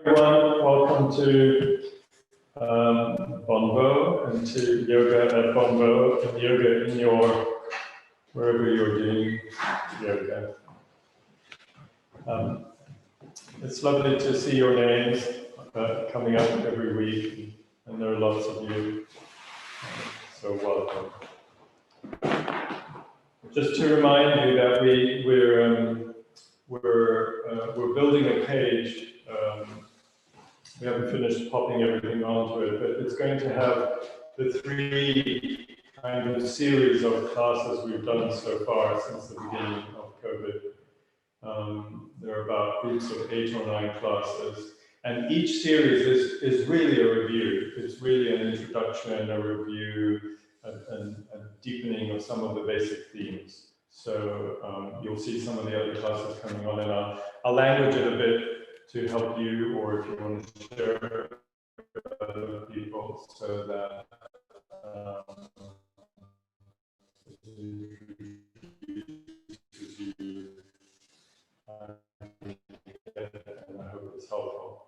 Everyone, welcome to Bonnevaux and to yoga at Bonnevaux and yoga in your, wherever you're doing yoga. It's lovely to see your names coming up every week, and there are lots of you, so welcome. Just to remind you that we're building a page. We haven't finished popping everything onto it, but it's going to have the three kind of series of classes we've done so far since the beginning of COVID. There are about groups of 8 or 9 classes, and each series is really a review. It's really an introduction, a review, a deepening of some of the basic themes. So you'll see some of the other classes coming on, and I'll language it a bit to help you, or if you want to share with other people, so that and I hope it's helpful.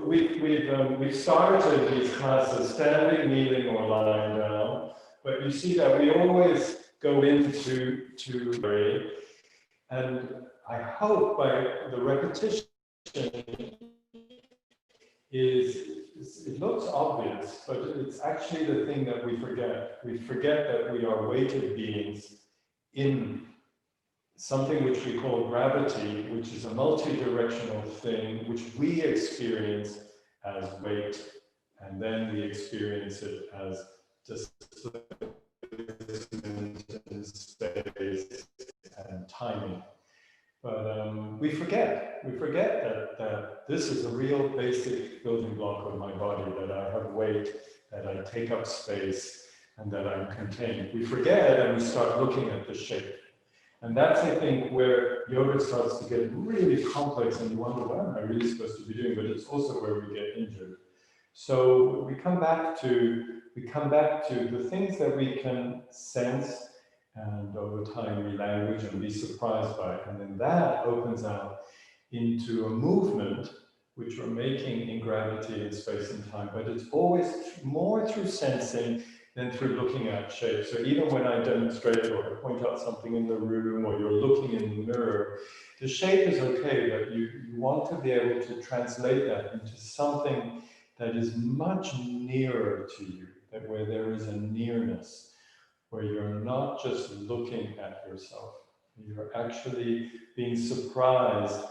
We've started these classes standing, kneeling, or lying down, but you see that we always go into and I hope by the repetition it looks obvious, but it's actually the thing that we forget. We forget that we are weighted beings in something which we call gravity, which is a multi-directional thing, which we experience as weight, and then we experience it as displacement in space and timing. But we forget that this is a real basic building block of my body, that I have weight, that I take up space, and that I'm contained. We forget and we start looking at the shape. And that's, I think, where yoga starts to get really complex and you wonder, what am I really supposed to be doing? But it's also where we get injured. So we come back to the things that we can sense, and over time we language and be surprised by it. And then that opens out into a movement which we're making in gravity and space and time. But it's always more through sensing than through looking at shape. So even when I demonstrate or I point out something in the room, or you're looking in the mirror, the shape is okay, but you want to be able to translate that into something that is much nearer to you, that where there is a nearness, where you're not just looking at yourself, you're actually being surprised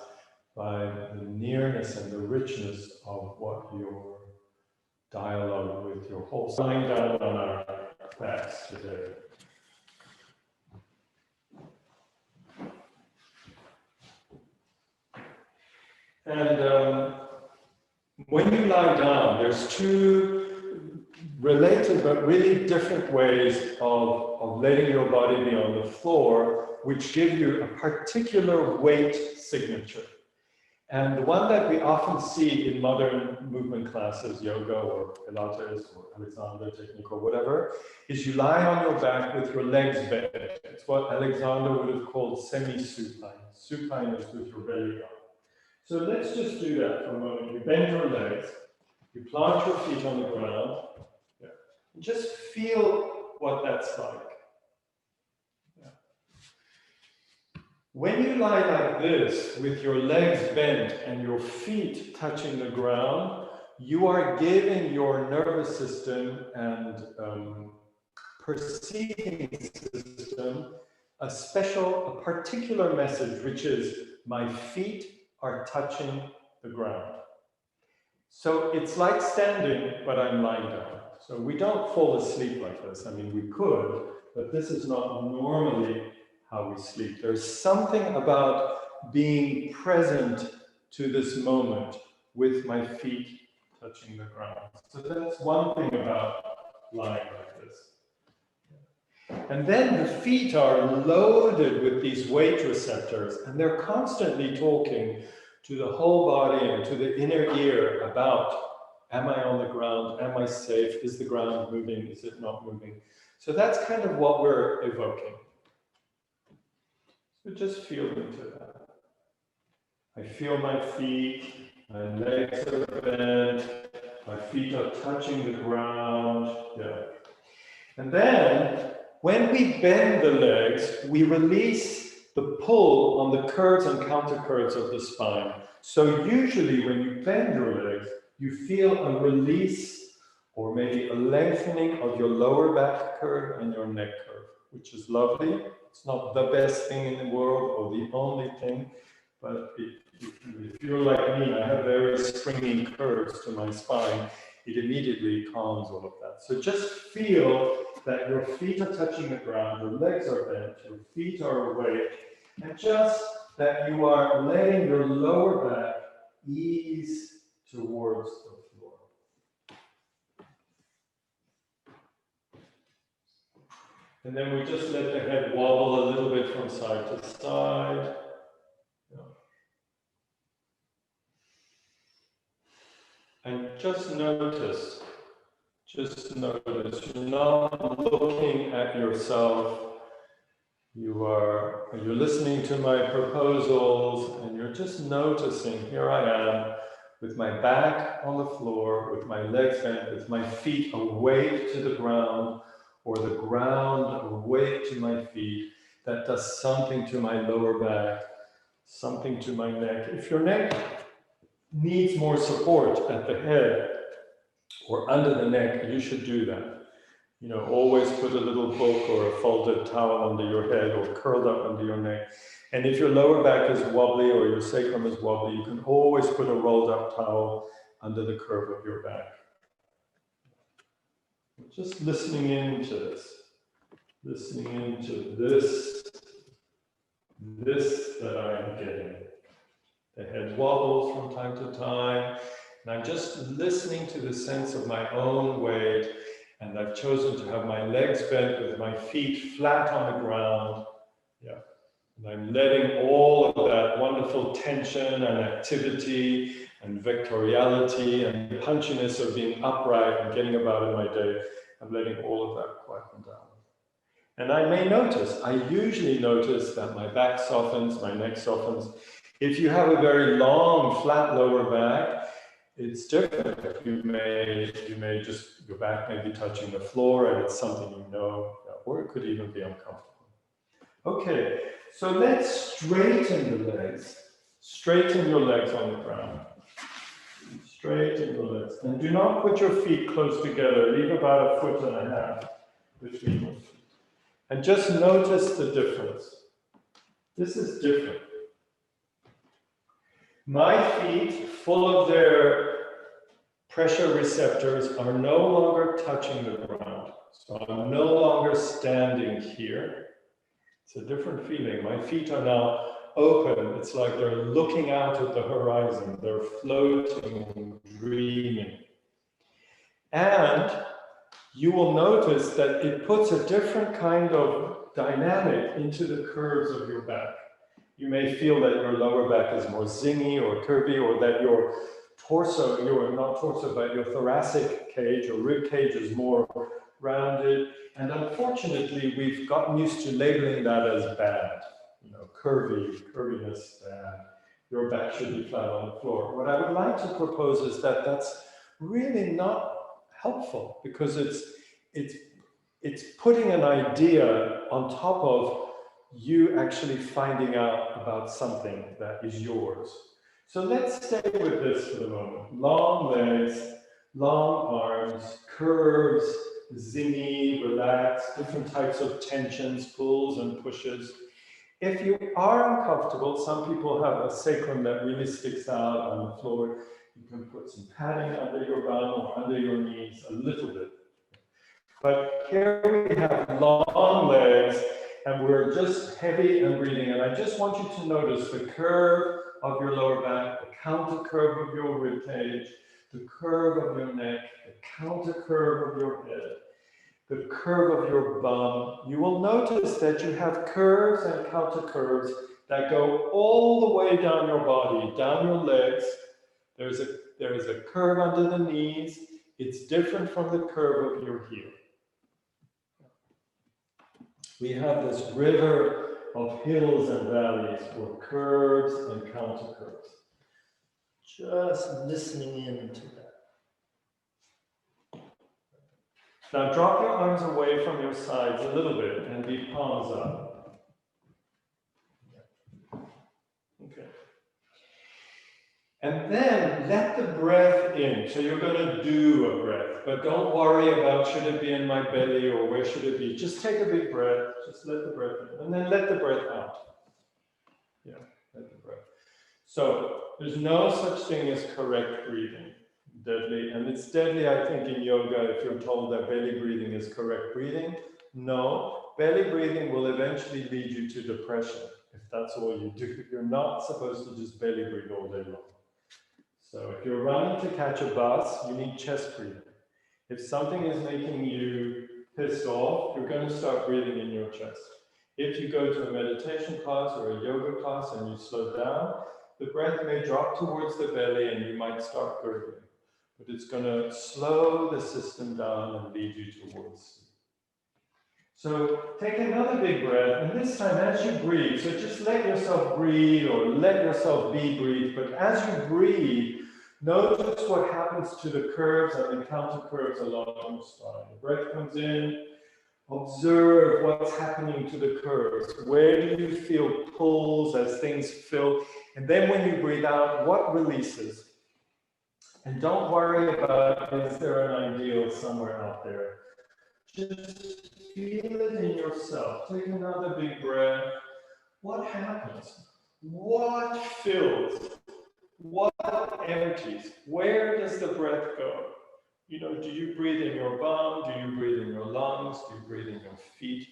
by the nearness and the richness of what your dialogue with your whole lying down on our backs today. And when you lie down, there's 2 related but really different ways of letting your body be on the floor, which give you a particular weight signature. And the one that we often see in modern movement classes, yoga or Pilates or Alexander technique or whatever, is you lie on your back with your legs bent. It's what Alexander would have called semi-supine. Supine is with your belly up. So let's just do that for a moment. You bend your legs, you plant your feet on the ground, and just feel what that's like. When you lie like this, with your legs bent and your feet touching the ground, you are giving your nervous system and perceiving system a particular message, which is, my feet are touching the ground. So it's like standing, but I'm lying down. So we don't fall asleep like this. I mean, we could, but this is not normally how we sleep. There's something about being present to this moment with my feet touching the ground. So that's one thing about lying like this. And then the feet are loaded with these weight receptors, and they're constantly talking to the whole body and to the inner ear about, am I on the ground? Am I safe? Is the ground moving? Is it not moving? So that's kind of what we're evoking. So just feel into that. I feel my feet, My legs are bent, my feet are touching the ground. Yeah. And then, when we bend the legs, we release the pull on the curves and counter curves of the spine. So usually when you bend your legs, you feel a release or maybe a lengthening of your lower back curve and your neck curve, which is lovely. It's not the best thing in the world or the only thing, but if you're like me, I have very springy curves to my spine, it immediately calms all of that. So just feel that your feet are touching the ground, your legs are bent, your feet are awake, and just that you are letting your lower back ease towards the floor. And then we just let the head wobble a little bit from side to side. And just notice, you're not looking at yourself. You're listening to my proposals and you're just noticing, here I am with my back on the floor, with my legs bent, with my feet awake to the ground or the ground awake to my feet. That does something to my lower back, something to my neck. If your neck needs more support at the head or under the neck, you should do that. You know, always put a little book or a folded towel under your head or curled up under your neck. And if your lower back is wobbly or your sacrum is wobbly, you can always put a rolled up towel under the curve of your back. Just listening into this that I am getting. The head wobbles from time to time, and I'm just listening to the sense of my own weight. And I've chosen to have my legs bent with my feet flat on the ground. Yeah. And I'm letting all of that wonderful tension and activity and vectoriality and the punchiness of being upright and getting about in my day, I'm letting all of that quieten down. And I may notice, I usually notice that my back softens, my neck softens. If you have a very long, flat lower back, it's different. You may just, your back may be touching the floor and it's something you know, or it could even be uncomfortable. Okay, so let's straighten the legs. Straighten your legs on the ground. Straighten your legs. And do not put your feet close together. Leave about 1.5 feet between your feet. And just notice the difference. This is different. My feet, full of their pressure receptors, are no longer touching the ground. So I'm no longer standing here. It's a different feeling. My feet are now open. It's like they're looking out at the horizon. They're floating, dreaming. And you will notice that it puts a different kind of dynamic into the curves of your back. You may feel that your lower back is more zingy or curvy, or that your torso, but your thoracic cage or rib cage is more rounded. And unfortunately, we've gotten used to labeling that as bad. You know, curviness bad. Your back should be flat on the floor. What I would like to propose is that that's really not helpful, because it's putting an idea on top of you actually finding out about something that is yours. So let's stay with this for the moment. Long legs, long arms, curves, zingy, relaxed, different types of tensions, pulls and pushes. If you are uncomfortable, some people have a sacrum that really sticks out on the floor. You can put some padding under your bum or under your knees a little bit. But here we have long legs, and we're just heavy and breathing. And I just want you to notice the curve of your lower back, the counter curve of your rib cage, the curve of your neck, the counter curve of your head, the curve of your bum. You will notice that you have curves and counter curves that go all the way down your body, down your legs. There is a curve under the knees. It's different from the curve of your heel. We have this river of hills and valleys, or curves and counter curves. Just listening in to that. Now drop your arms away from your sides a little bit and be palms up. Okay. And then let the breath in. So you're going to do a breath, but don't worry about should it be in my belly or where should it be. Just take a big breath. Just let the breath in. And then let the breath out. Yeah, let the breath. So there's no such thing as correct breathing. Deadly. And it's deadly, I think, in yoga if you're told that belly breathing is correct breathing. No, belly breathing will eventually lead you to depression if that's all you do. You're not supposed to just belly breathe all day long. So if you're running to catch a bus, you need chest breathing. If something is making you pissed off, you're going to start breathing in your chest. If you go to a meditation class or a yoga class and you slow down, the breath may drop towards the belly and you might start gurgling. But it's going to slow the system down and lead you towards sleep. So take another big breath, and this time as you breathe, so just let yourself breathe or let yourself be breathed, but as you breathe, notice what happens to the curves and the counter curves along your spine. The breath comes in, observe what's happening to the curves. Where do you feel pulls as things fill? And then when you breathe out, what releases? And don't worry about, is there an ideal somewhere out there? Just feel it in yourself. Take another big breath. What happens? What fills? What empties? Where does the breath go? You know, do you breathe in your bum? Do you breathe in your lungs? Do you breathe in your feet?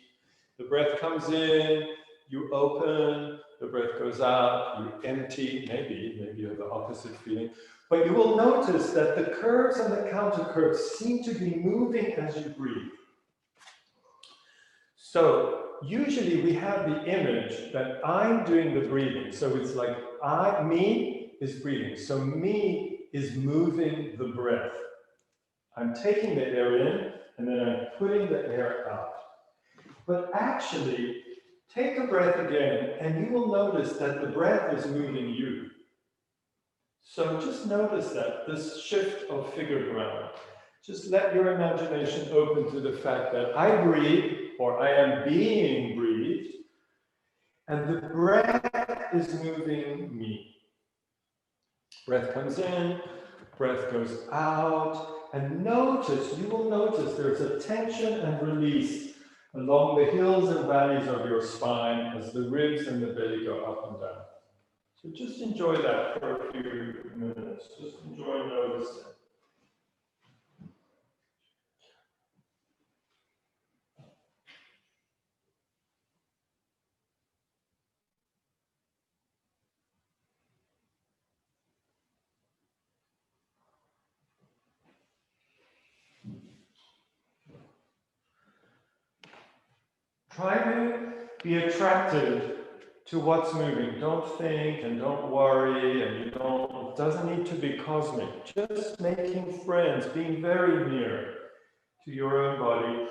The breath comes in, you open, the breath goes out, you empty. Maybe you have the opposite feeling. But you will notice that the curves and the counter curves seem to be moving as you breathe. So usually we have the image that I'm doing the breathing. So it's like me is breathing. So me is moving the breath. I'm taking the air in and then I'm putting the air out. But actually, take a breath again and you will notice that the breath is moving you. So just notice that, this shift of figure ground. Just let your imagination open to the fact that I breathe, or I am being breathed, and the breath is moving me. Breath comes in, breath goes out, and you will notice there's a tension and release along the hills and valleys of your spine as the ribs and the belly go up and down. So just enjoy that for a few minutes. Just enjoy noticing. Try to be attracted to what's moving. Don't think and don't worry, and it doesn't need to be cosmic. Just making friends, being very near to your own body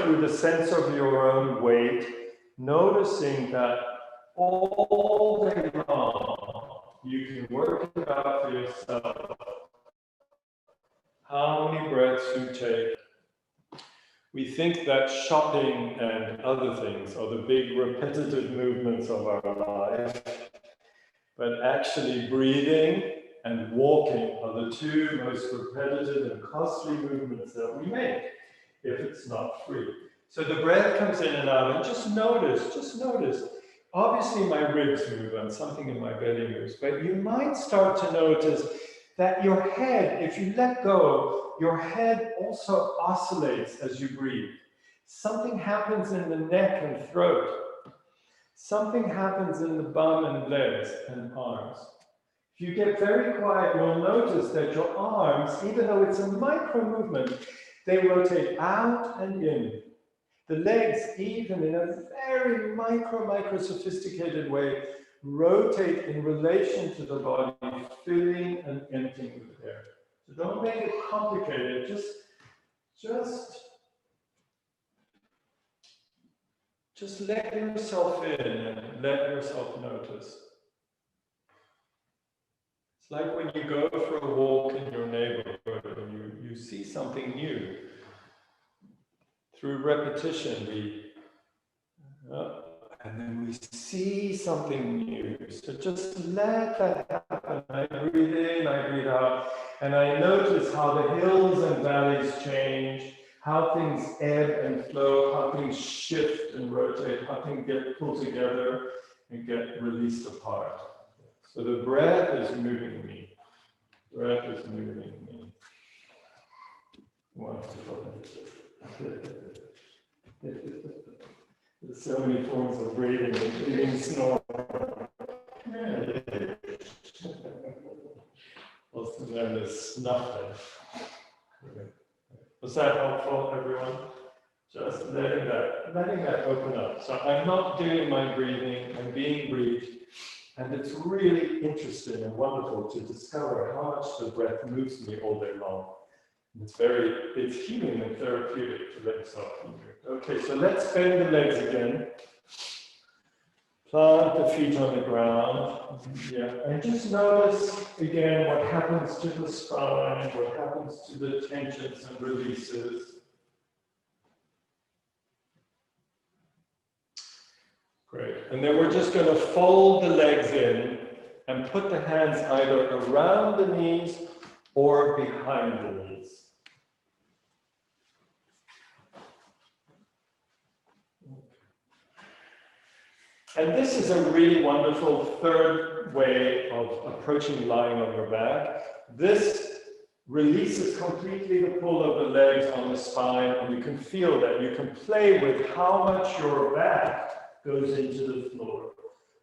through the sense of your own weight, noticing that all day long you can work it out for yourself how many breaths you take. We think that shopping and other things are the big repetitive movements of our life, but actually breathing and walking are the two most repetitive and costly movements that we make if it's not free. So the breath comes in and out, and just notice. Obviously my ribs move and something in my belly moves, but you might start to notice that your head, if you let go, your head also oscillates as you breathe. Something happens in the neck and throat. Something happens in the bum and legs and arms. If you get very quiet, you'll notice that your arms, even though it's a micro movement, they rotate out and in. The legs, even in a very micro sophisticated way, rotate in relation to the body, filling and emptying with air. So don't make it complicated, just let yourself in and let yourself notice. It's like when you go for a walk in your neighborhood and you see something new. Through repetition, and then we see something new. So just let that happen. I breathe in, I breathe out, and I notice how the hills and valleys change, how things ebb and flow, how things shift and rotate, how things get pulled together and get released apart. So the breath is moving me. Breath is moving me. Wonderful. There's so many forms of breathing, including snoring. Also known as snuffling. Was that helpful, everyone? Just letting that open up. So I'm not doing my breathing, I'm being breathed. And it's really interesting and wonderful to discover how much the breath moves me all day long. It's healing and therapeutic to let yourself be here. Okay, so let's bend the legs again. Plant the feet on the ground. Yeah, and just notice again what happens to the spine, what happens to the tensions and releases. Great. And then we're just going to fold the legs in and put the hands either around the knees or behind the knees. And this is a really wonderful third way of approaching lying on your back. This releases completely the pull of the legs on the spine, and you can feel that. You can play with how much your back goes into the floor.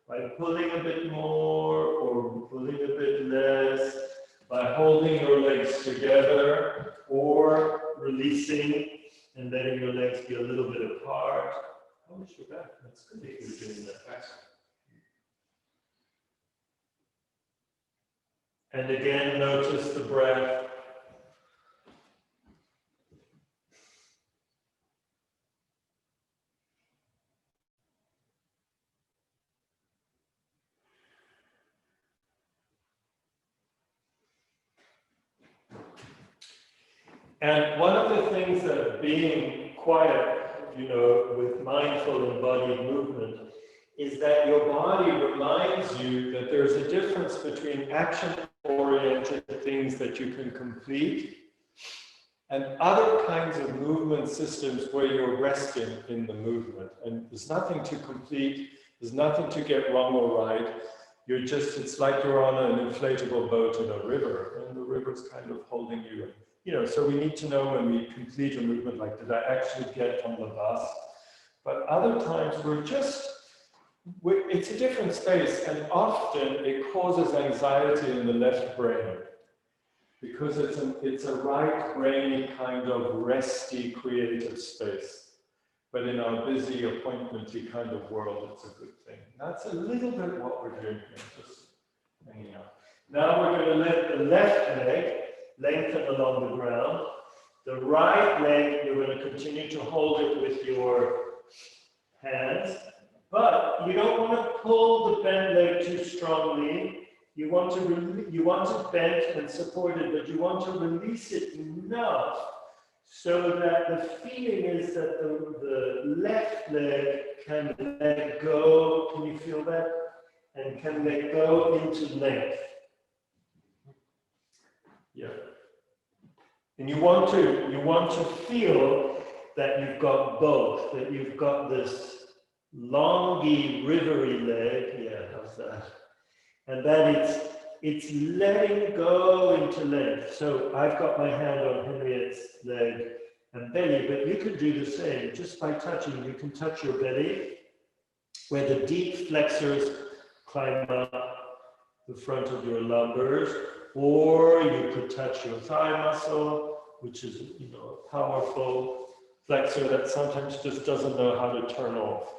By pulling a bit more or pulling a bit less, by holding your legs together or releasing and letting your legs be a little bit apart. How much your back? That's good that you're doing that. And again, notice the breath. And one of the things that being quiet, with mindful embodied movement, is that your body reminds you that there's a difference between action-oriented things that you can complete and other kinds of movement systems where you're resting in the movement. And there's nothing to complete, there's nothing to get wrong or right. It's like you're on an inflatable boat in a river, and the river's kind of holding you. So we need to know when we complete a movement, like, did I actually get on the bus? But other times it's a different space, and often it causes anxiety in the left brain because it's a right brainy kind of resty creative space. But in our busy appointmenty kind of world, it's a good thing. That's a little bit what we're doing here, just hanging out. Now we're going to let the left leg lengthen along the ground. The right leg, you're going to continue to hold it with your hands, but you don't want to pull the bent leg too strongly. You want to bend and support it, but you want to release it enough so that the feeling is that the left leg can let go. Can you feel that? And can let go into length. Yeah. And you want to feel that you've got both, that you've got this longy, rivery leg. Yeah, how's that? And that it's letting go into length. So I've got my hand on Henriette's leg and belly, but you can do the same. Just by touching, you can touch your belly, where the deep flexors climb up the front of your lumbars, or you could touch your thigh muscle, which is, a powerful flexor that sometimes just doesn't know how to turn off.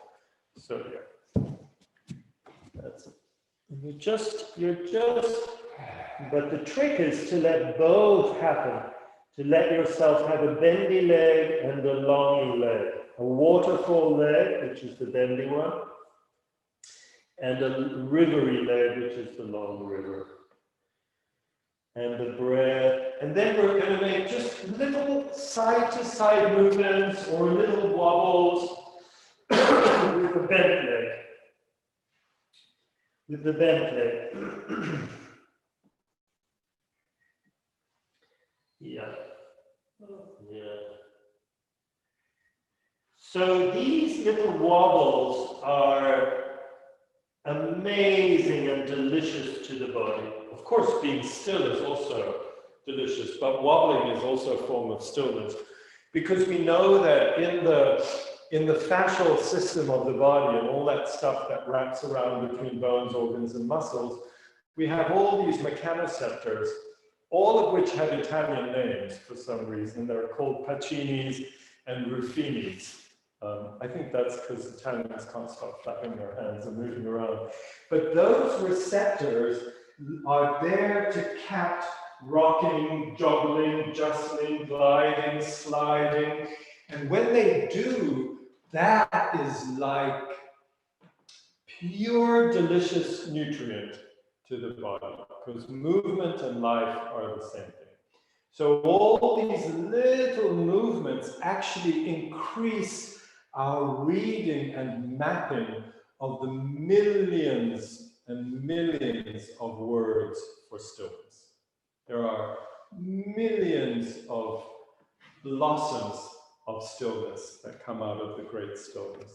So yeah, that's it. But the trick is to let both happen, to let yourself have a bendy leg and a longy leg, a waterfall leg, which is the bendy one, and a rivery leg, which is the long river. and the breath. And then we're going to make just little side-to-side movements or little wobbles with the bent leg. With the bent leg. Yeah. Yeah. So these little wobbles are amazing and delicious to the body. Of course, being still is also delicious, but wobbling is also a form of stillness, because we know that in the fascial system of the body and all that stuff that wraps around between bones, organs, and muscles, we have all these mechanoceptors, all of which have Italian names for some reason. They're called Pacini's and Ruffini's. I think that's because Italians can't stop flapping their hands and moving around. But those receptors are there to catch rocking, joggling, jostling, gliding, sliding. And when they do, that is like pure, delicious nutrient to the body, because movement and life are the same thing. So all these little movements actually increase our reading and mapping of the millions and millions of words for stillness. There are millions of blossoms of stillness that come out of the great stillness.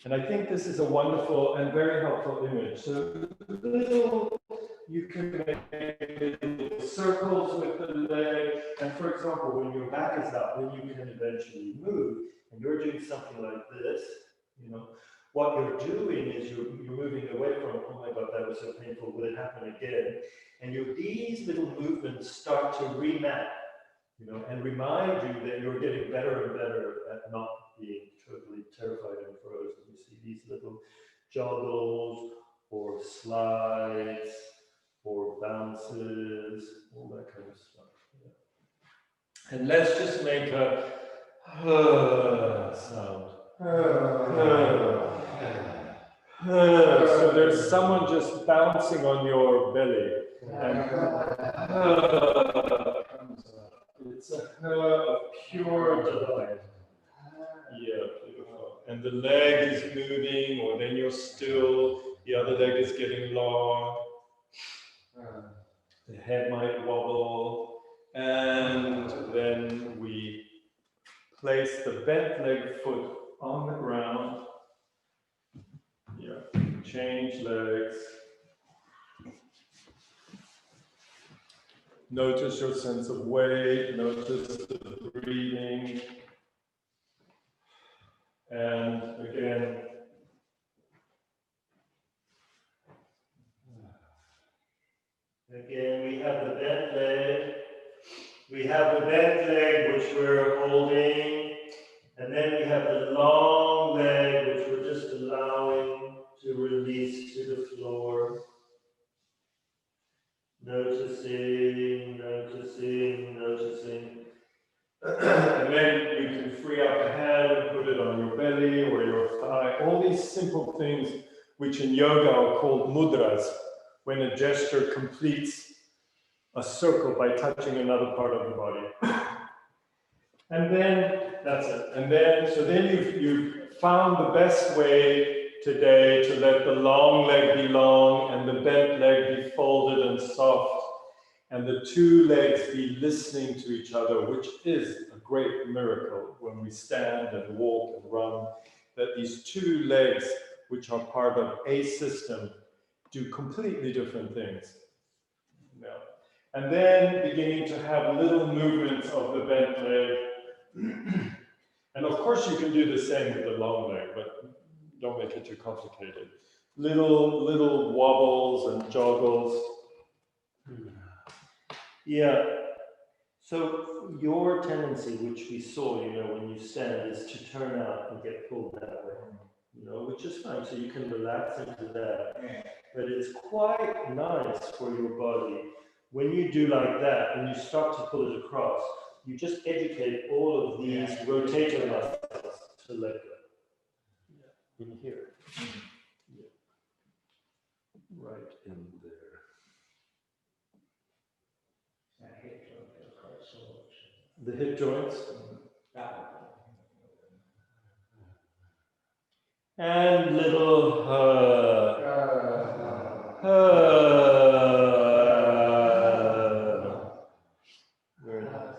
And I think this is a wonderful and very helpful image. So little, you can make little circles with the leg. And for example, when your back is up, then you can eventually move. And you're doing something like this, you know. What you're doing is you're moving away from, oh my God, that was so painful, will it happen again? And these little movements start to remap, you know, and remind you that you're getting better and better at not being totally terrified and frozen. You see these little joggles or slides or bounces, all that kind of stuff. Yeah. And let's just make a sound. So there's someone just bouncing on your belly. And it's a pure delight. Yeah, beautiful. And the leg is moving, or then you're still, the other leg is getting long. The head might wobble. And then we place the bent leg foot on the ground. Yeah, change legs. Notice your sense of weight, notice the breathing. And again, we have the bent leg. We have the bent leg, which we're holding. And then we have the long leg, which we're just allowing to release to the floor. Noticing, noticing, noticing. And then you can free up a hand and put it on your belly or your thigh. All these simple things, which in yoga are called mudras, when a gesture completes a circle by touching another part of the body. And then, that's it. And then, so then you've found the best way today to let the long leg be long and the bent leg be folded and soft, and the two legs be listening to each other, which is a great miracle when we stand and walk and run, that these two legs, which are part of a system, do completely different things. Yeah. And then beginning to have little movements of the bent leg. And of course you can do the same with the long leg, but don't make it too complicated. Little wobbles and joggles. Yeah. So your tendency, which we saw, you know, when you stand, is to turn out and get pulled that way, you know, which is fine. So you can relax into that. But it's quite nice for your body when you do like that and you start to pull it across. You just educate all of these rotator muscles to let go. Yeah. In here. Yeah. Right in there. the hip joints. And little Very nice.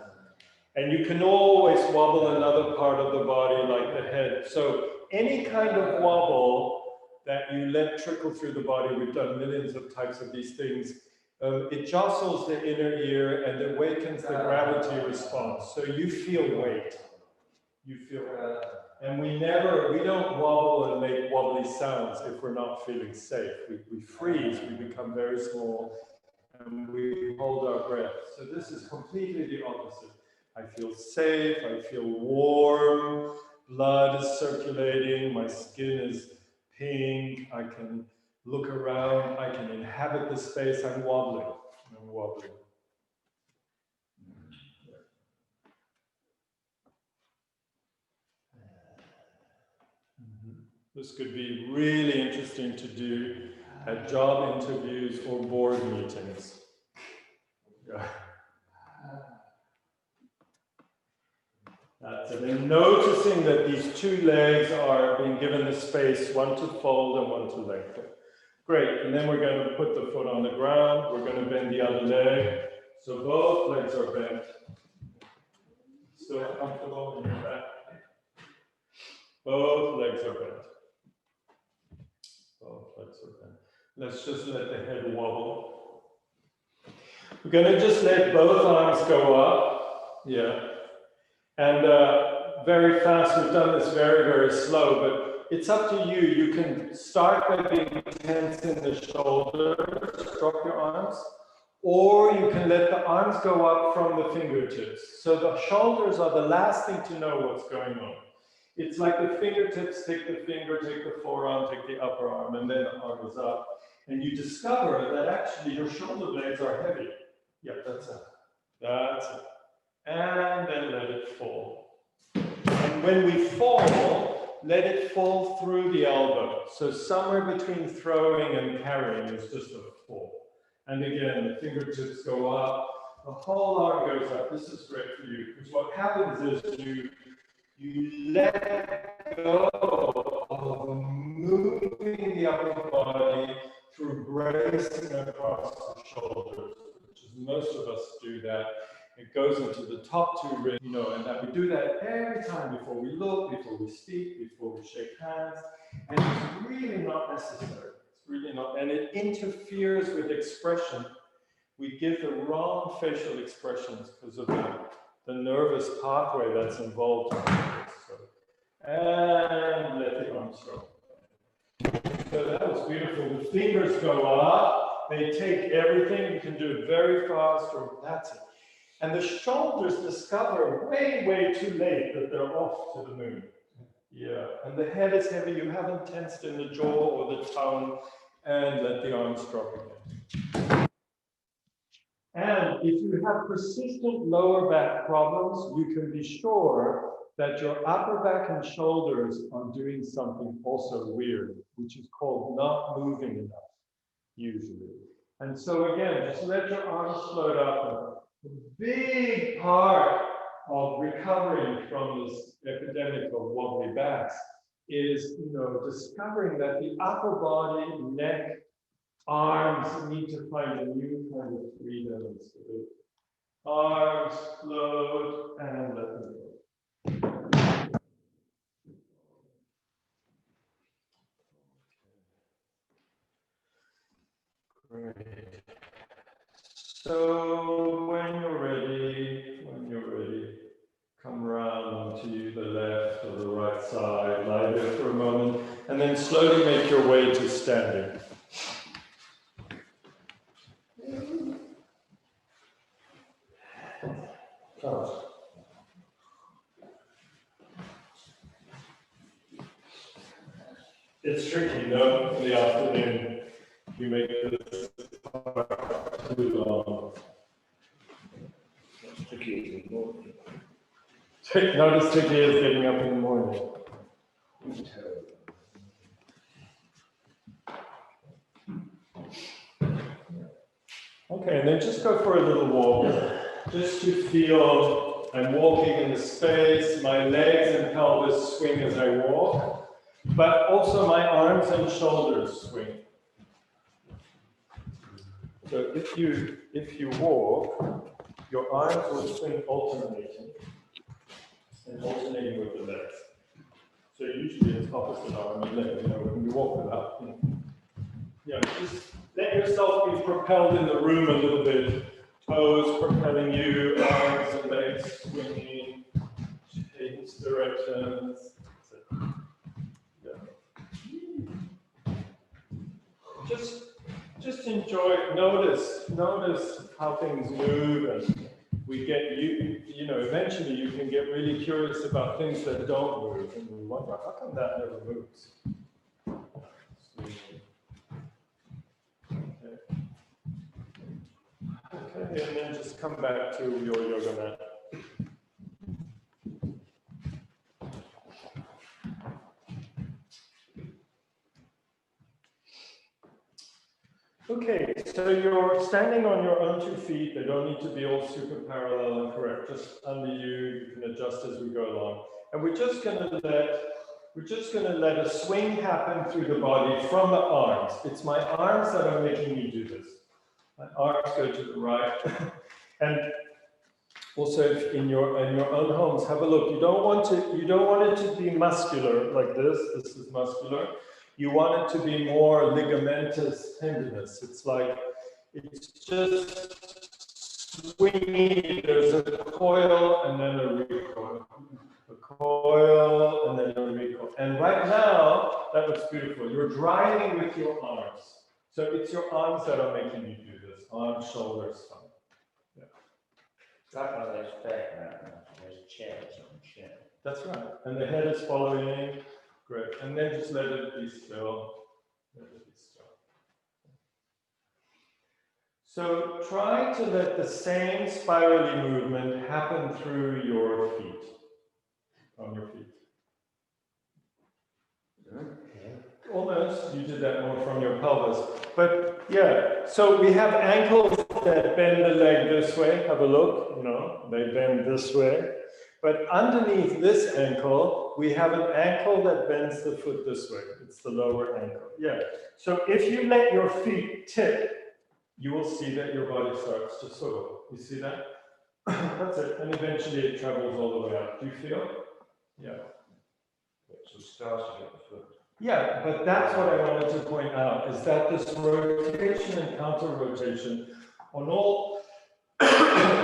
And you can always wobble another part of the body like the head. So any kind of wobble that you let trickle through the body, we've done millions of types of these things, it jostles the inner ear and awakens the gravity response. So you feel weight. You feel and we don't wobble and make wobbly sounds if we're not feeling safe. We freeze, we become very small, and we hold our breath. So this is completely the opposite. I feel safe, I feel warm, blood is circulating, my skin is pink, I can look around, I can inhabit the space, I'm wobbling. This could be really interesting to do at job interviews or board meetings. Yeah. That's it. And noticing that these two legs are being given the space, one to fold and one to lengthen. Great, and then we're going to put the foot on the ground, we're going to bend the other leg. So both legs are bent. Still comfortable in your back. Both legs are bent. Both legs are bent. Let's just let the head wobble. We're going to just let both arms go up. Yeah. And very fast, we've done this very, very slow, but it's up to you. You can start by being tense in the shoulders, drop your arms, or you can let the arms go up from the fingertips. So the shoulders are the last thing to know what's going on. It's like the fingertips, take the finger, take the forearm, take the upper arm, and then the arm is up. And you discover that actually your shoulder blades are heavy. Yeah, that's it. That's it. And then let it fall. And when we fall, let it fall through the elbow. So somewhere between throwing and carrying is just a fall. And again, the fingertips go up, the whole arm goes up. This is great for you, because what happens is you let go of moving the upper body through bracing across the shoulders, which is most of us do that. It goes into the top two ribs, and that we do that every time before we look, before we speak, before we shake hands. And it's really not necessary. It's really not, and it interferes with expression. We give the wrong facial expressions because of the nervous pathway that's involved in this. So, and let the arms go. So that was beautiful. The fingers go up. They take everything. You can do it very fast, or that's it. And the shoulders discover way, way too late that they're off to the moon. Yeah, and the head is heavy. You haven't tensed in the jaw or the tongue, and let the arms drop again. And if you have persistent lower back problems, you can be sure that your upper back and shoulders are doing something also weird, which is called not moving enough, usually. And so again, just let your arms float up. The big part of recovering from this epidemic of wobbly backs is, discovering that the upper body, neck, arms need to find a new kind of freedom and stability. Arms float and let them go. Great. So when you're ready, come around to the left or the right side, lie there for a moment, and then slowly make your way to standing. It's tricky, no? In the afternoon, you make this part too long. It's tricky in the morning. Not as tricky as getting up in the morning. Okay, and then just go for a little walk, just to feel I'm walking in the space, my legs and pelvis swing as I walk, but also my arms and shoulders swing. So if you walk, your arms will swing alternating and alternating with the legs. So usually it's opposite arm and leg, when you walk without. Just let yourself be propelled in the room a little bit. Toes propelling you, arms and legs swinging, change directions. Just enjoy, notice how things move, and we get eventually you can get really curious about things that don't move, and we wonder, how come that never moves? Okay, and then just come back to your yoga mat. Okay, so you're standing on your own 2 feet. They don't need to be all super parallel and correct. Just under you can adjust as we go along. And we're just gonna let a swing happen through the body from the arms. It's my arms that are making me do this. My arms go to the right. And also in your own homes, have a look. You don't want it to be muscular like this. This is muscular. You want it to be more ligamentous tenderness. It's just swingy. There's a coil and then a recoil. A coil and then a recoil. And right now, that looks beautiful. You're driving with your arms. So it's your arms that are making you do this. Arms, shoulders, thumb. Yeah. Like how there's background, there's chairs on chair. That's right. And the head is following. Great. And then just let it be still. Let it be still. So try to let the same spirally movement happen through your feet. On your feet. Almost. You did that more from your pelvis. But yeah, so we have ankles that bend the leg this way. Have a look. They bend this way. But underneath this ankle, we have an ankle that bends the foot this way. It's the lower ankle. Yeah. So if you let your feet tip, you will see that your body starts to swivel. You see that? That's it. And eventually it travels all the way up. Do you feel? Yeah. So it starts to get the foot. Yeah, but that's what I wanted to point out, is that this rotation and counter-rotation on all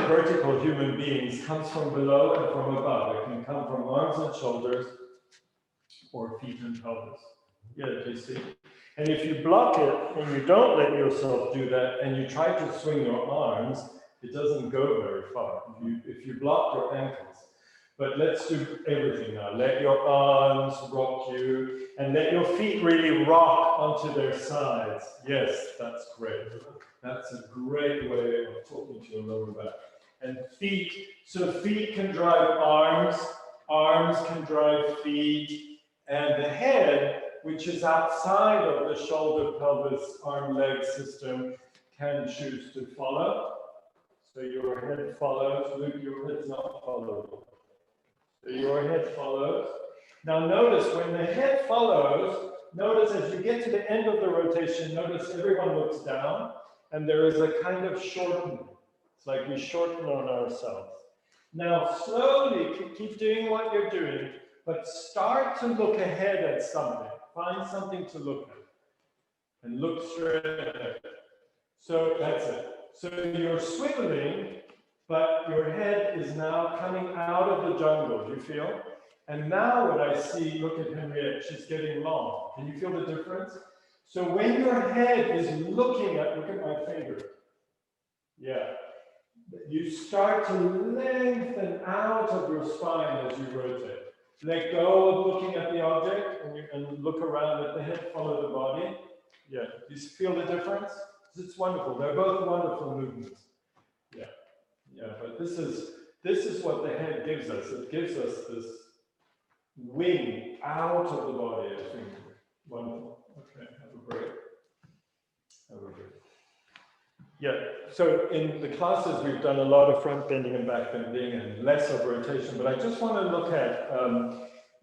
vertical human beings comes from below and from above. It can come from arms and shoulders or feet and pelvis. Yeah, do you see? And if you block it and you don't let yourself do that and you try to swing your arms, it doesn't go very far if you block your ankles. But let's do everything now. Let your arms rock you and let your feet really rock onto their sides. Yes, that's great. That's a great way of talking to your lower back. And feet, so feet can drive arms, arms can drive feet, and the head, which is outside of the shoulder, pelvis, arm, leg system, can choose to follow. So your head follows. Luke, your head's not following. So your head follows. Now notice when the head follows, notice as you get to the end of the rotation, notice everyone looks down and there is a kind of shortening. It's like we shorten on ourselves. Now slowly keep doing what you're doing, but start to look ahead at something. Find something to look at and look straight ahead. So that's it. So you're swiveling, but your head is now coming out of the jungle. Do you feel? And now what I see, look at Henriette, she's getting long. Can you feel the difference? So when your head is looking at, look at my finger. Yeah. You start to lengthen out of your spine as you rotate. Let go of looking at the object and look around, let the head follow the body. Yeah. Do you feel the difference? It's wonderful. They're both wonderful movements. Yeah. Yeah, but this is what the head gives us. It gives us this wing out of the body, I think. Wonderful. Okay, have a break. Have a break. Yeah, so in the classes we've done a lot of front bending and back bending and less of rotation, but I just want to look at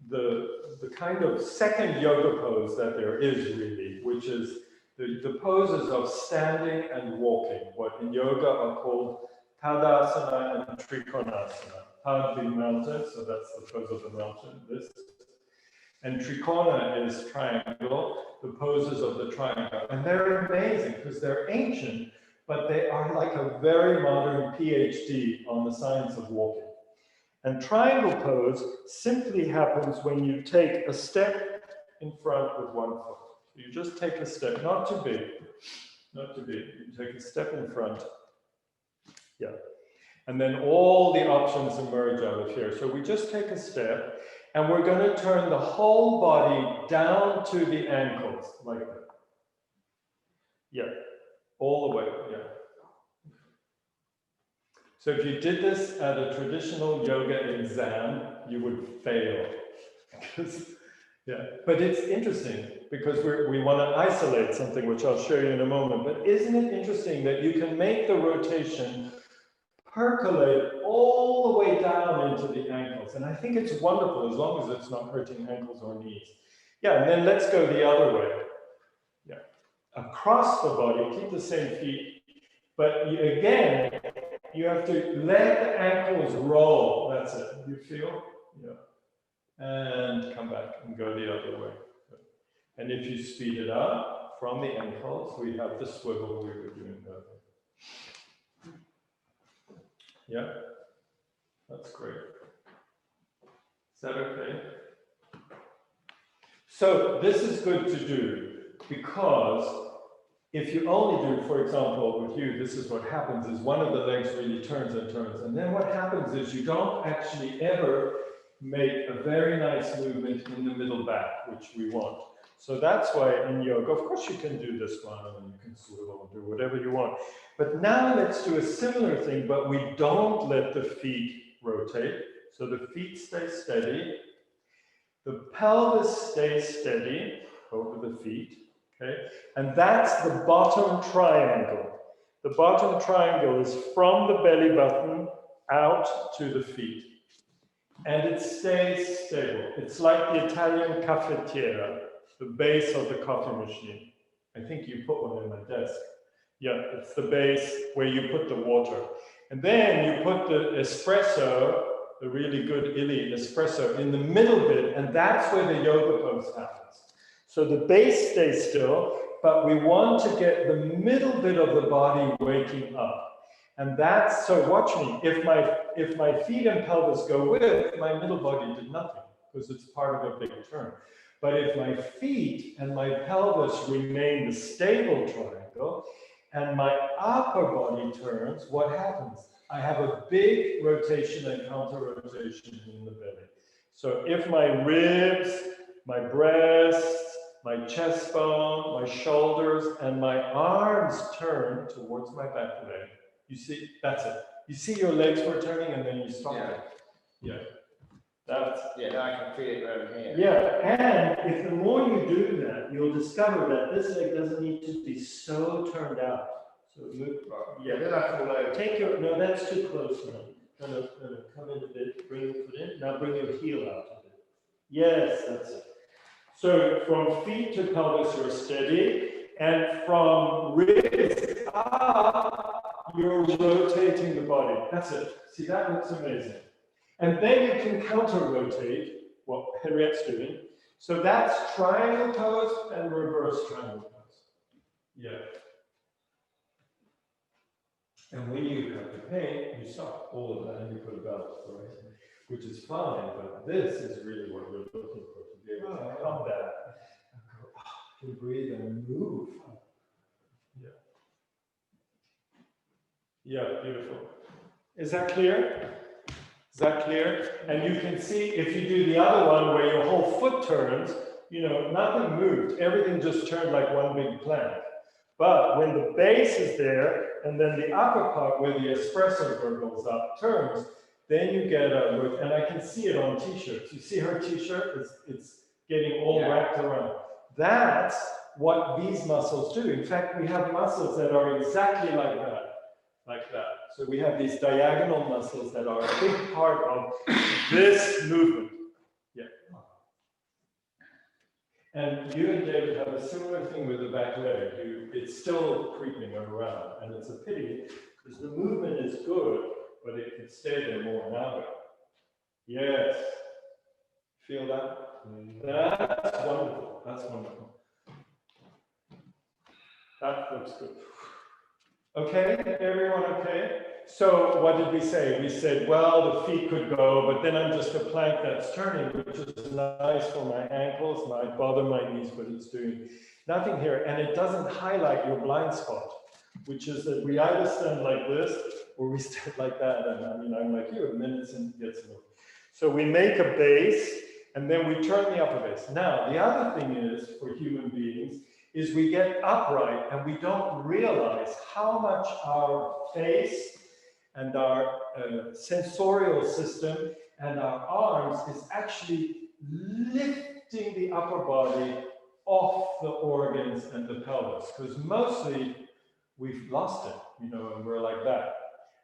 the kind of second yoga pose that there is really, which is the poses of standing and walking, what in yoga are called Tadasana and Trikonasana. Tad being mountain, so that's the pose of the mountain, this. And Trikona is triangle, the poses of the triangle. And they're amazing because they're ancient, but they are like a very modern PhD on the science of walking. And triangle pose simply happens when you take a step in front with one foot. You just take a step, not too big, not too big. You take a step in front. Yeah. And then all the options emerge out of here. So we just take a step, and we're going to turn the whole body down to the ankles, like that. Yeah, all the way, yeah. So if you did this at a traditional yoga exam, you would fail. Yeah, but it's interesting because we want to isolate something, which I'll show you in a moment. But isn't it interesting that you can make the rotation percolate all the way down into the ankles? And I think it's wonderful as long as it's not hurting ankles or knees. Yeah, and then let's go the other way. Yeah, across the body, keep the same feet, but again, you have to let the ankles roll. That's it. You feel? Yeah. And come back and go the other way. And if you speed it up from the ankles, we have the swivel we were doing earlier. Yeah, that's great. Is that okay? So this is good to do because if you only do, for example, with you, this is what happens is one of the legs really turns and turns. And then what happens is you don't actually ever make a very nice movement in the middle back, which we want. So that's why in yoga, of course you can do this one and you can swivel and do whatever you want. But now let's do a similar thing, but we don't let the feet rotate. So the feet stay steady. The pelvis stays steady over the feet. Okay? And that's the bottom triangle. The bottom triangle is from the belly button out to the feet. And it stays stable. It's like the Italian caffettiera, the base of the coffee machine. I think you put one in my desk. Yeah, it's the base where you put the water. And then you put the espresso, the really good illy espresso, in the middle bit, and that's where the yoga pose happens. So the base stays still, but we want to get the middle bit of the body waking up. And that's, so watch me, if my feet and pelvis go with, my middle body did nothing, because it's part of a big turn. But if my feet and my pelvis remain the stable triangle, and my upper body turns, what happens? I have a big rotation and counter rotation in the belly. So if my ribs, my breasts, my chest bone, my shoulders, and my arms turn towards my back leg, you see, that's it. You see your legs were turning and then you stop it. Yeah. That's, yeah, I can feel it over here. yeah, and if the more you do that, you'll discover that this leg doesn't need to be so turned out. So look, yeah. Then I fall over. Take your, no, that's too close now. Kind of come in a bit, bring your foot in. Now bring your heel out a bit. Yes, that's it. So from feet to pelvis, you're steady. And from ribs up, you're rotating the body. That's it. See, that looks amazing. And then you can counter-rotate, what Henriette's doing. So that's triangle pose and reverse triangle pose. Yeah. And when you have the pain, you stop all of that and you put a belt, right? Which is fine, but this is really what we're looking for, to be able to come back and go, oh, I can breathe and move. Yeah. Yeah, beautiful. Is that clear? Is that clear? And you can see if you do the other one where your whole foot turns, you know, nothing moved. Everything just turned like one big plank. But when the base is there, and then the upper part where the espresso gurgles up turns, then you get a, and I can see it on t-shirts. You see her t-shirt? It's getting all wrapped around. That's what these muscles do. In fact, we have muscles that are exactly like that, like that. So we have these diagonal muscles that are a big part of this movement. Yeah. And you and David have a similar thing with the back leg. It's still creeping around, and it's a pity because the movement is good, but it could stay there more now. Yes. Feel that? That's wonderful. That's wonderful. That looks good. Okay, everyone okay? So what did we say? We said, well, the feet could go, but then I'm just a plank that's turning, which is nice for my ankles, might bother my knees, but it's doing nothing here. And it doesn't highlight your blind spot, which is that we either stand like this, or we stand like that. And I mean, I'm like you, and then it gets moved. So we make a base, and then we turn the upper base. Now, the other thing is, for human beings, is we get upright and we don't realize how much our face and our sensorial system and our arms is actually lifting the upper body off the organs and the pelvis. Because mostly we've lost it, you know, and we're like that.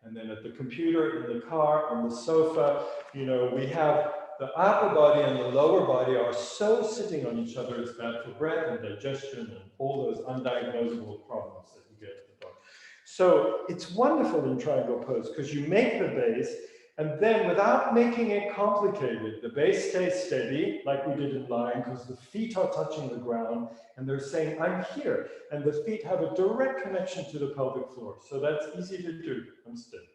And then at the computer, in the car, on the sofa, you know, we have the upper body and the lower body are so sitting on each other, it's bad for breath and digestion and all those undiagnosable problems that you get at the bottom. So it's wonderful in triangle pose because you make the base, and then without making it complicated, the base stays steady, like we did in lying, because the feet are touching the ground, and they're saying, I'm here. And the feet have a direct connection to the pelvic floor. So that's easy to do. I'm steady.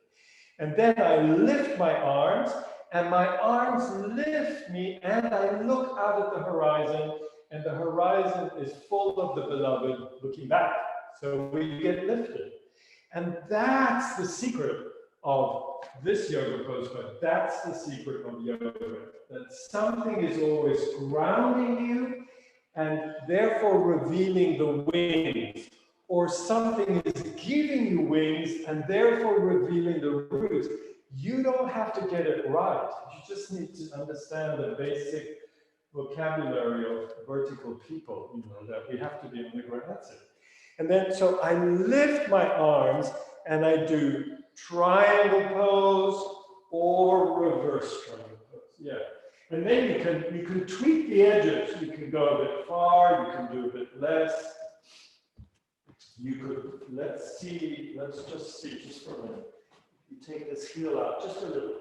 And then I lift my arms, and my arms lift me, and I look out at the horizon, and the horizon is full of the beloved looking back. So we get lifted. And that's the secret of this yoga pose, but that's the secret of yoga, that something is always grounding you and therefore revealing the wings, or something is giving you wings and therefore revealing the roots. You don't have to get it right. You just need to understand the basic vocabulary of vertical people, you know, that we have to be on the ground. That's it. And then, so I lift my arms and I do triangle pose or reverse triangle pose. Yeah. And then you can tweak the edges. You can go a bit far, you can do a bit less. You could, let's just see just for a minute. You take this heel out just a little.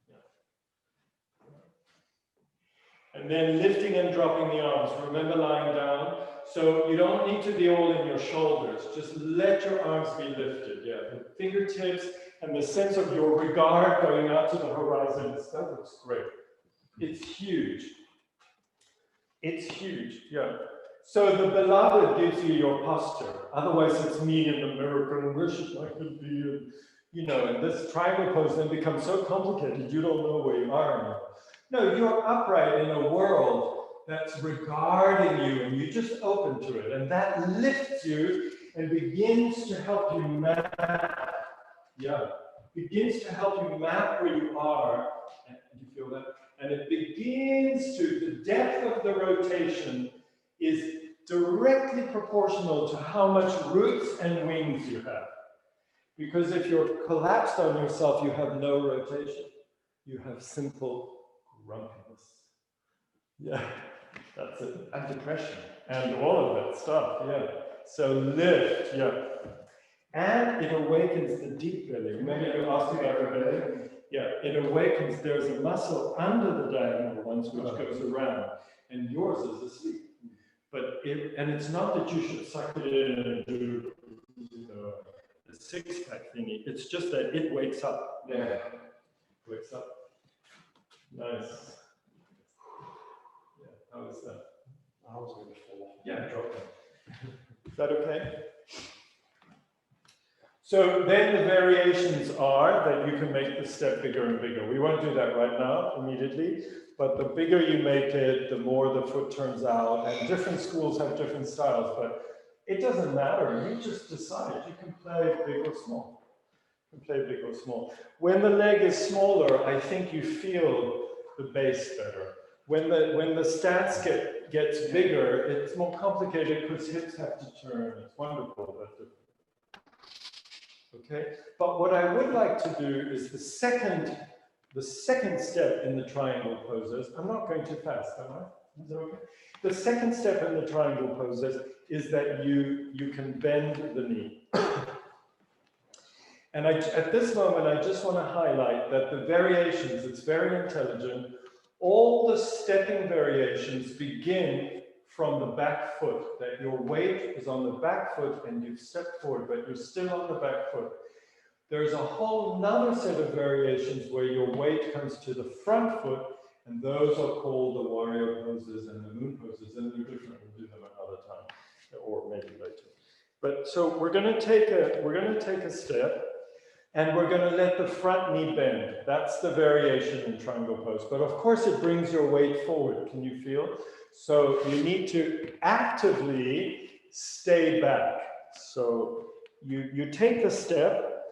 Yeah. And then lifting and dropping the arms. Remember lying down. So you don't need to be all in your shoulders. Just let your arms be lifted. Yeah, the fingertips and the sense of your regard going out to the horizon. That looks great. It's huge. It's huge. Yeah. So the beloved gives you your posture. Otherwise, it's me in the mirror and where should I be? You know, and this triangle pose then becomes so complicated, you don't know where you are anymore. No, you're upright in a world that's regarding you, and you just open to it, and that lifts you and begins to help you map. Yeah, begins to help you map where you are. And you feel that? And it begins to, the depth of the rotation is directly proportional to how much roots and wings you have. Because if you're collapsed on yourself, you have no rotation. You have simple grumpiness. Yeah, that's it. And depression. And all of that stuff, yeah. So lift, yeah. And it awakens the deep belly. Remember you asked about the belly? Yeah, it awakens, there's a muscle under the diagonal ones which goes around, and yours is asleep. But and it's not that you should suck it in and do the six-pack thingy. It's just that it wakes up. Yeah, wakes up. Nice. Yeah, how is that? I was going to fall. Yeah, drop it. Is that okay? So then the variations are that you can make the step bigger and bigger. We won't do that right now, immediately, but the bigger you make it, the more the foot turns out, and different schools have different styles, but it doesn't matter. You just decide. You can play big or small. You can play big or small. When the leg is smaller, I think you feel the base better. when the stance gets bigger, it's more complicated because hips have to turn. It's wonderful. Okay, but what I would like to do is the second step in the triangle poses. I'm not going too fast, am I? Is that okay? The second step in the triangle poses is that you can bend the knee. And at this moment, I just want to highlight that the variations, it's very intelligent. All the stepping variations begin from the back foot, that your weight is on the back foot and you've stepped forward, but you're still on the back foot. There's a whole nother set of variations where your weight comes to the front foot, and those are called the warrior poses and the moon poses, and they're different. We'll do them another time, or maybe later. But so we're going to take a step, and we're going to let the front knee bend. That's the variation in triangle pose. But of course, it brings your weight forward. Can you feel? So you need to actively stay back. So you take the step,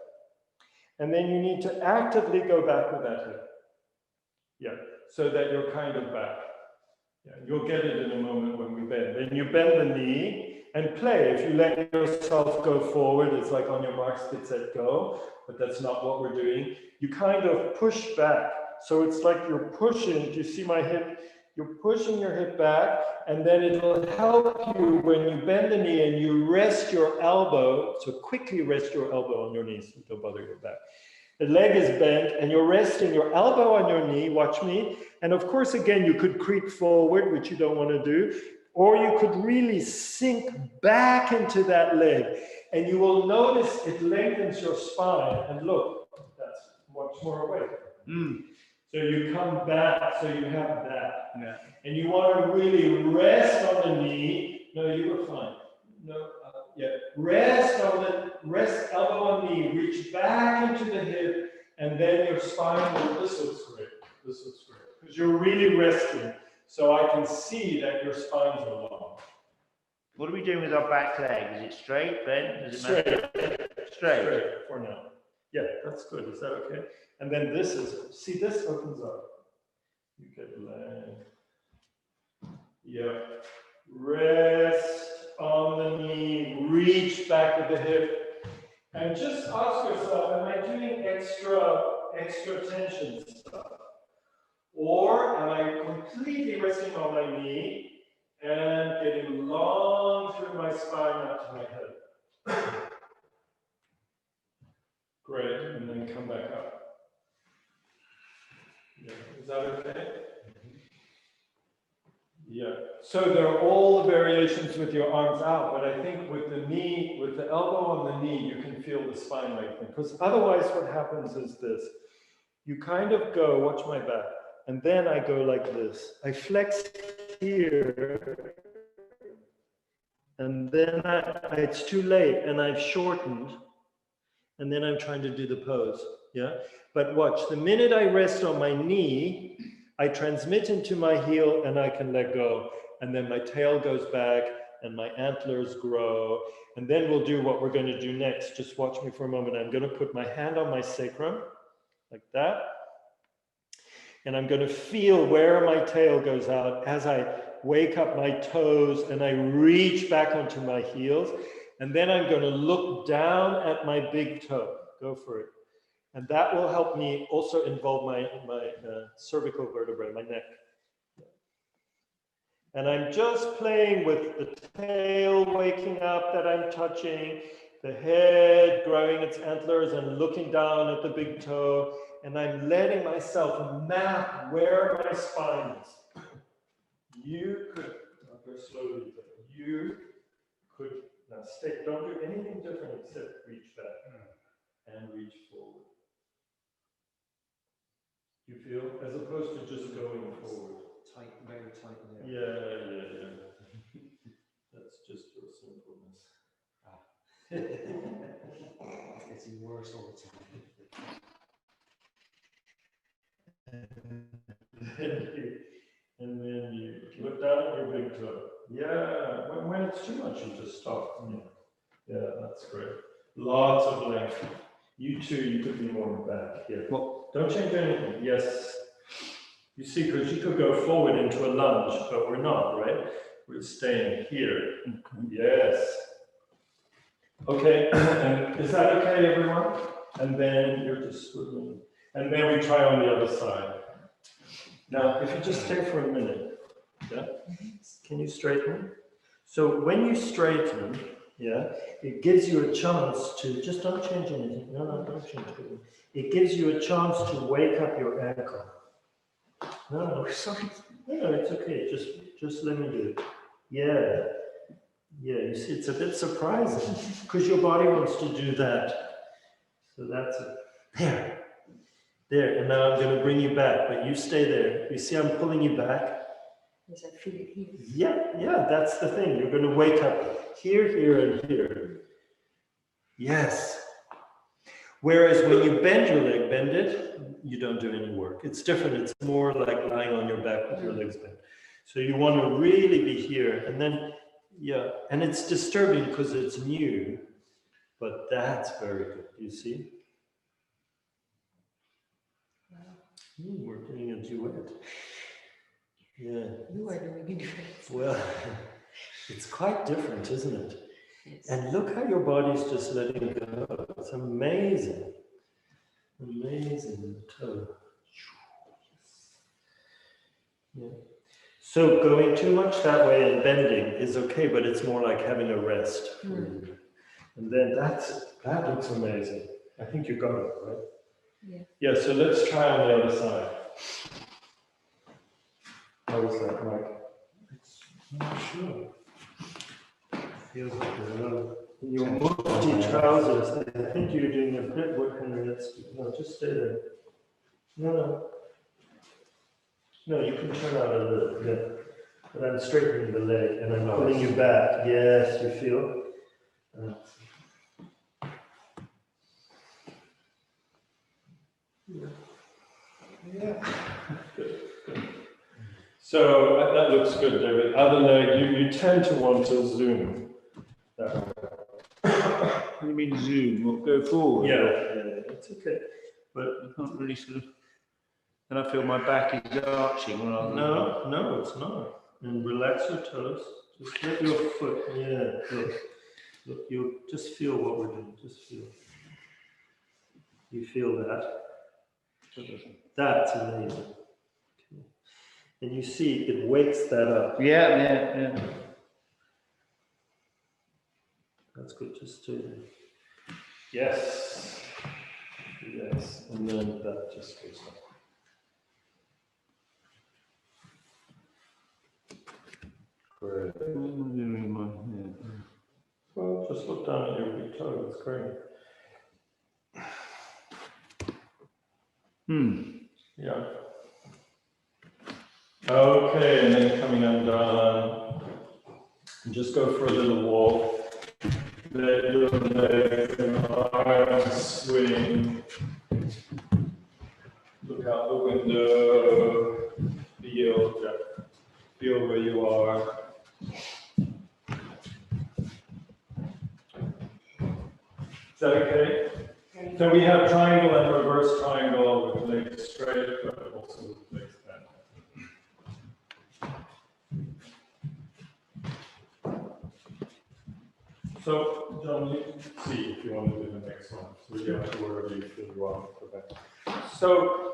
and then you need to actively go back with that hip. Yeah, so that you're kind of back. Yeah, you'll get it in a moment when we bend. Then you bend the knee and play. If you let yourself go forward, it's like on your marks, get set, go. But that's not what we're doing. You kind of push back. So it's like you're pushing. Do you see my hip? You're pushing your hip back, and then it'll help you when you bend the knee and you rest your elbow. So quickly rest your elbow on your knees. Don't bother your back. The leg is bent, and you're resting your elbow on your knee. Watch me. And of course, again, you could creep forward, which you don't want to do. Or you could really sink back into that leg. And you will notice it lengthens your spine. And look, that's much more weight. So you come back, so you have that. Yeah. And you want to really rest on the knee. No, you were fine. No, yeah. Rest elbow on knee, reach back into the hip, and then your spine will, this looks great. This looks great. Because you're really resting. So I can see that your spines are long. What are we doing with our back leg? Is it straight, bent? Does it matter? Straight. Straight. For now. Yeah, that's good. Is that okay? And then this is, see, this opens up. You get leg. Yeah. Rest on the knee, reach back with the hip. And just ask yourself, am I doing extra tension stuff? Or am I completely resting on my knee and getting long through my spine up to my head? Great, and then come back up. Yeah. Is that okay? Yeah. So there are all the variations with your arms out, but I think with the knee, with the elbow on the knee, you can feel the spine lengthening. Because otherwise what happens is this. You kind of go, watch my back, and then I go like this. I flex here, and then it's too late, and I've shortened, and then I'm trying to do the pose, yeah? But watch, the minute I rest on my knee, I transmit into my heel and I can let go. And then my tail goes back and my antlers grow. And then we'll do what we're going to do next. Just watch me for a moment. I'm going to put my hand on my sacrum, like that. And I'm going to feel where my tail goes out as I wake up my toes and I reach back onto my heels. And then I'm going to look down at my big toe. Go for it. And that will help me also involve my cervical vertebrae, my neck. And I'm just playing with the tail waking up that I'm touching, the head growing its antlers and looking down at the big toe. And I'm letting myself map where my spine is. You could, I'll go slowly, but you could, now stay, don't do anything different except reach back and reach forward. You feel, as opposed to just going forward. Tight, very tight there. Yeah. That's just your simpleness. It's getting worse all the time. And then you look down at your big toe. Yeah, when it's too much, you just stop. Yeah, that's great. Lots of length. You too, you could be more back here. Well, don't change anything. Yes. You see, because you could go forward into a lunge, but we're not, right? We're staying here. Yes. Okay, and is that okay, everyone? And then you're just swiveling. And then we try on the other side. Now, if you just stay for a minute, yeah? Can you straighten? So when you straighten, yeah, it gives you a chance to, just don't change anything. No, don't change anything. It gives you a chance to wake up your ankle. No, Sorry. no, it's okay. Just let me do it. Yeah. Yeah, you see, it's a bit surprising because your body wants to do that. So that's it. There. There. And now I'm going to bring you back, but you stay there. You see, I'm pulling you back. Yes, I feel it here. Yeah, that's the thing. You're going to wake up here, here, and here. Yes. Whereas when you bend your leg, bend it, you don't do any work. It's different. It's more like lying on your back with your legs bent. So you want to really be here. And then, yeah, and it's disturbing because it's new, but that's very good. You see? Wow. We're doing a duet. Yeah. You are doing it different. Well, it's quite different, isn't it? Yes. And look how your body's just letting go. It's amazing. Amazing. Toe. Yeah. So going too much that way and bending is okay, but it's more like having a rest. And then that looks amazing. I think you got it, right? Yeah. Yeah, so let's try on the other side. How was that, Mike? I'm not sure. Feels good. Your multi trousers, I think you're doing a bit what Henriette's doing. No, just stay there. No. No, you can turn out a little, yeah. But I'm straightening the leg and I'm pulling you back. Yes, you feel? Yeah. Good. So that looks good, David. Other leg, you tend to want to zoom. What do you mean zoom? What, go forward? Yeah, it's okay. But I can't really sort of. And I feel my back is arching when I. no, it's not. And relax your toes. Just let your foot. Yeah, look. You just feel what we're doing. Just feel. You feel that? That's amazing. Okay. And you see, it wakes that up. Yeah. That's good. Just stay there. Yes. And then that just goes up. Great. Well, just look down at your big toe. It's great. Yeah. Okay, and then coming undone. Just go for a little walk. Let your legs and arms swing. Look out the window. Feel where you are. Is that okay? So we have triangle and reverse triangle with legs straight, but also with legs bent. So, John, you can see if you want to do the next one. So you have to wherever you feel you are for that. So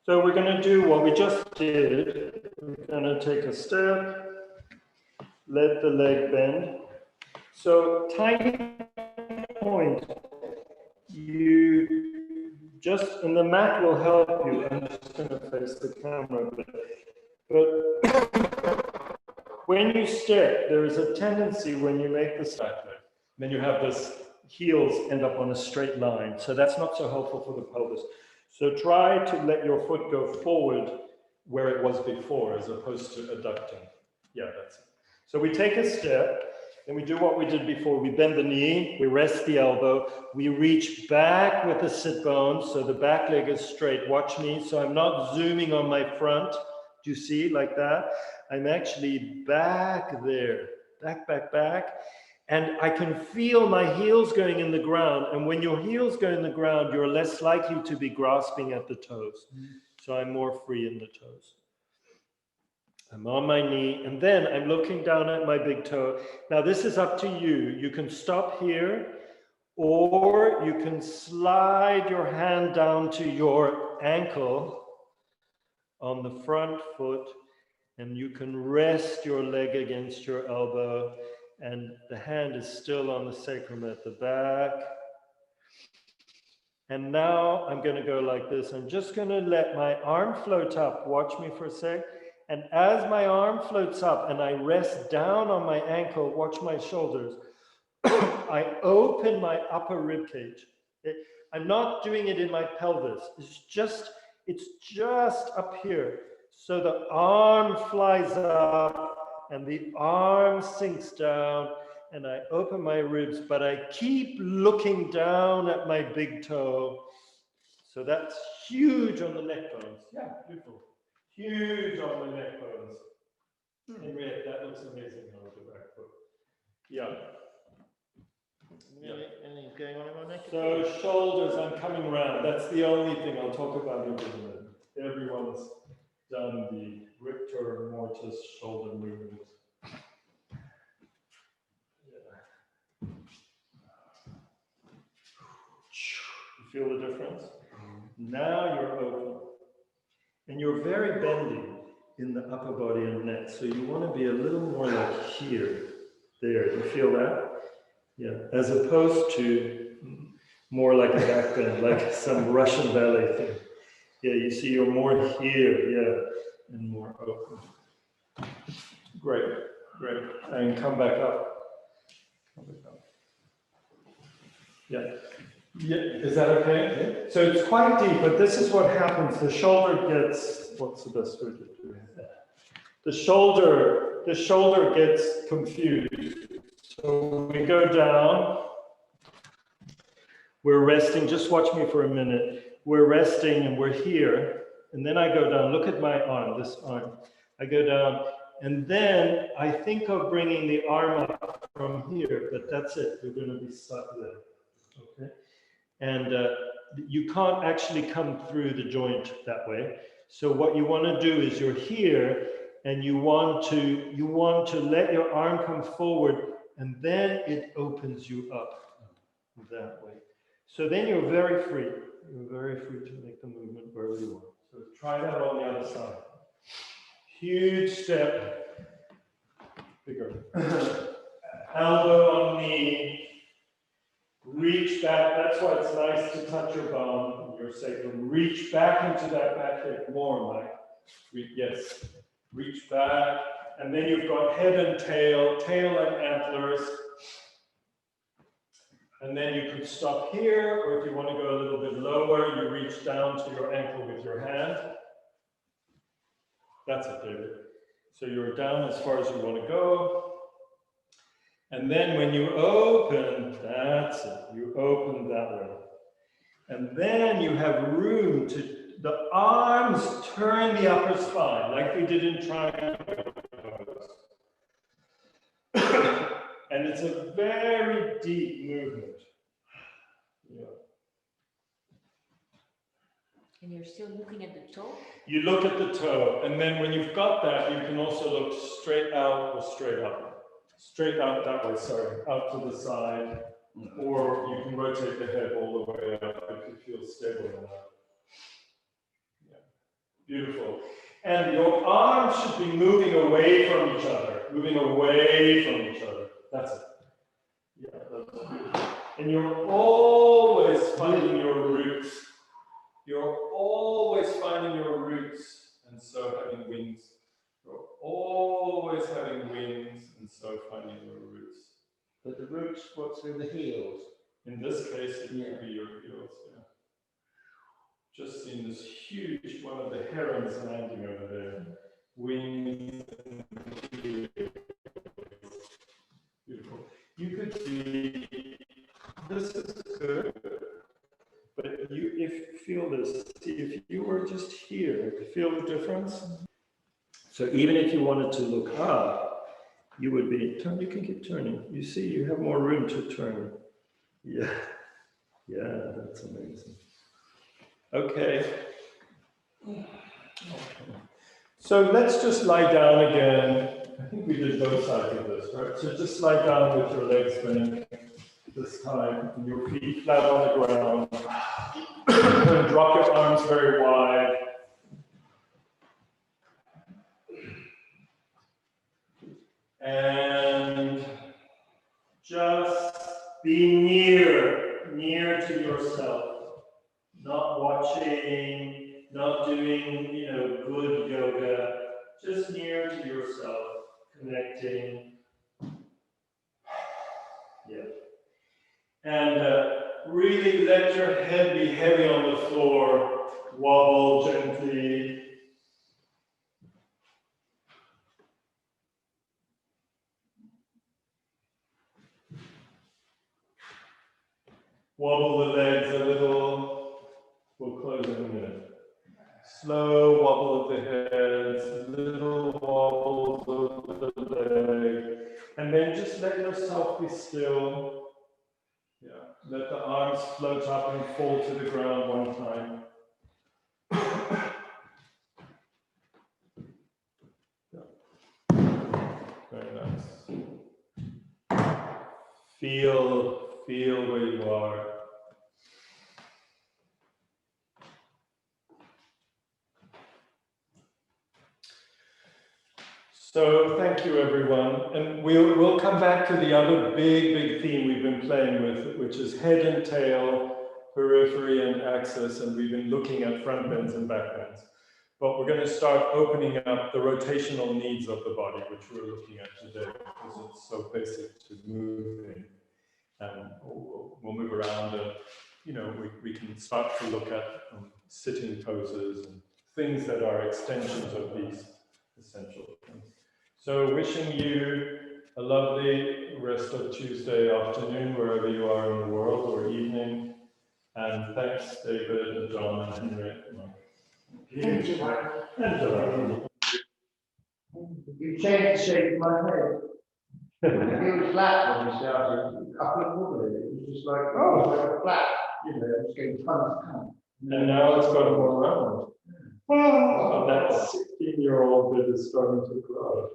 we're going to do what we just did. We're going to take a step, let the leg bend. So tiny point, you just, and the mat will help you. I'm just going to face the camera a bit. But when you step, there is a tendency when you make the step, then you have this heels end up on a straight line. So that's not so helpful for the pelvis. So try to let your foot go forward where it was before as opposed to adducting. Yeah, that's it. So we take a step. And we do what we did before. We bend the knee, we rest the elbow, we reach back with the sit bones, so the back leg is straight. Watch me, so I'm not zooming on my front. Do you see, like that? I'm actually back there, back. And I can feel my heels going in the ground. And when your heels go in the ground, you're less likely to be grasping at the toes. So I'm more free in the toes. I'm on my knee, and then I'm looking down at my big toe. Now this is up to you. You can stop here, or you can slide your hand down to your ankle on the front foot, and you can rest your leg against your elbow, and the hand is still on the sacrum at the back. And now I'm going to go like this. I'm just going to let my arm float up. Watch me for a sec. And as my arm floats up and I rest down on my ankle, watch my shoulders. I open my upper rib cage. I'm not doing it in my pelvis. It's just up here. So the arm flies up and the arm sinks down, and I open my ribs, but I keep looking down at my big toe. So that's huge on the neck bones. Yeah, beautiful. Huge on the neck bones. Henriette, that looks amazing on the back foot. Yeah. Anything going on in my neck? So shoulders, I'm coming around. That's the only thing I'll talk about in a minute. Everyone's done the rigor mortis shoulder movement. Yeah. You feel the difference? Now you're open. And you're very bendy in the upper body and neck. So you want to be a little more like here. There, you feel that? Yeah. As opposed to more like a back bend, like some Russian ballet thing. Yeah, you see you're more here, yeah, and more open. Great, great. And come back up. Come back up. Yeah. Yeah, is that okay? Yeah. So it's quite deep, but this is what happens. The shoulder gets, what's the best way to do it? The shoulder gets confused. So we go down. We're resting. Just watch me for a minute. We're resting and we're here. And then I go down. Look at my arm, this arm. I go down. And then I think of bringing the arm up from here, but that's it. You're going to be stuck there. Okay? And you can't actually come through the joint that way. So what you want to do is you're here, and you want to let your arm come forward, and then it opens you up that way. So then you're very free. You're very free to make the movement wherever you want. So try that on the other side. Huge step. Bigger. Elbow on knee. Reach back. That's why it's nice to touch your bum, your sacrum. Reach back into that back hip more, Mike. Yes. Reach back. And then you've got head and tail and antlers. And then you can stop here, or if you want to go a little bit lower, you reach down to your ankle with your hand. That's it, David. So you're down as far as you want to go. And then when you open, that's it. You open that way. And then you have room to, the arms turn the upper spine, like we did in triangle pose. And it's a very deep movement. Yeah. And you're still looking at the toe? You look at the toe, and then when you've got that, you can also look straight out or straight up. Straight out that way, sorry, out to the side, or you can rotate the head all the way up if you feel stable enough. Yeah. Beautiful. And your arms should be moving away from each other, That's it. Yeah, that's beautiful. And you're always finding your roots. You're always finding your roots, and so having wings. You're always having wings, and so finding your roots. But the roots, what's through the heels? In this case, it could be your heels, yeah. Just seen this huge one of the herons landing over there. Wings and heels. Beautiful. You could see, this is good, but if you feel this, see, if you were just here, feel the difference? So even if you wanted to look up, you would be, you can keep turning. You see, you have more room to turn. Yeah, yeah, that's amazing. Okay. So let's just lie down again. I think we did both sides of this, right? So just lie down with your legs bent this time, and your feet flat on the ground. And drop your arms very wide. And just be near to yourself. Not watching, not doing, good yoga. Just near to yourself, connecting. Yeah. And really let your head be heavy on the floor. Wobble gently. Wobble the legs a little. We'll close in a minute. Slow wobble of the head, little wobbles of the leg. And then just let yourself be still. Yeah. Let the arms float up and fall to the ground one time. Very nice. Feel where you are. So thank you, everyone. And we'll come back to the other big theme we've been playing with, which is head and tail, periphery and axis, and we've been looking at front bends and back bends. But we're going to start opening up the rotational needs of the body, which we're looking at today, because it's so basic to moving. And we'll move around and, we can start to look at sitting poses and things that are extensions of these essential things. So wishing you a lovely rest of Tuesday afternoon, wherever you are in the world, or evening. And thanks, David and John and Henry. Thank you, Mark. And You changed the shape of my head. It was flat when we started. I couldn't move it. It was just like, like a flat. It was getting kind. And now it's got more round. Oh, that 16-year-old bit is starting to grow.